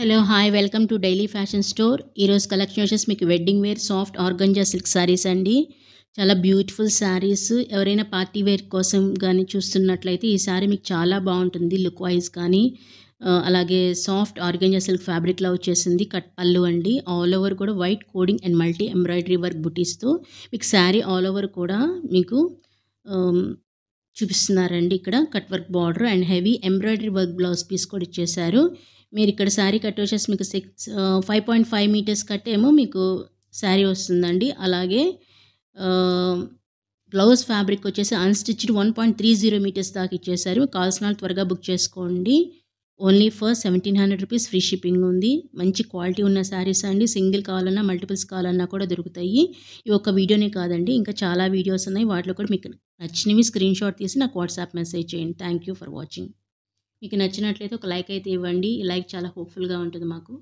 Hello hi welcome to daily fashion store. ఈరోజు collection వచ్చేసి మీకు wedding wear soft organza silk sarees అండి. చాలా బ్యూటిఫుల్ శారీస్. ఎవరైనా పార్టీ వేర్ కోసం కానీ చూస్తున్నట్లయితే ఈ శారీ మీకు చాలా బాగుంటుంది లుక్ వైజ్ కానీ. అలాగే సాఫ్ట్ ఆర్గంజా సిల్క్ ఫ్యాబ్రిక్లో వచ్చేసింది. కట్ పళ్ళు అండి. ఆల్ ఓవర్ కూడా white coding and multi embroidery work బుటీస్తో మీకు శారీ ఆల్ ఓవర్ కూడా మీకు చూపిస్తున్నారండి. ఇక్కడ cut work border and heavy embroidery work blouse piece కూడా ఇచ్చేసారు. మీరు ఇక్కడ శారీ కట్ వచ్చేసి మీకు 5.5 మీటర్స్ కట్ ఏమో మీకు శారీ వస్తుందండి. అలాగే బ్లౌజ్ ఫ్యాబ్రిక్ వచ్చేసి అన్స్టిచ్డ్ 1.30 మీటర్స్ దాకా ఇచ్చేసారు. కావాల్సిన వాళ్ళు త్వరగా బుక్ చేసుకోండి. Only for 1700 rupees free shipping ఉంది. మంచి క్వాలిటీ ఉన్న శారీస్ అండి. సింగిల్ కావాలన్నా మల్టిపుల్స్ కావాలన్నా కూడా దొరుకుతాయి. ఇవి ఒక వీడియోనే కాదండి, ఇంకా చాలా వీడియోస్ ఉన్నాయి. వాటిలో కూడా మీకు నచ్చినవి స్క్రీన్ షాట్ తీసి నాకు వాట్సాప్ మెసేజ్ చేయండి. Thank you for watching. మీకు నచ్చినట్లయితే ఒక లైక్ అయితే ఇవ్వండి. ఈ లైక్ చాలా హోప్ఫుల్గా ఉంటుంది మాకు.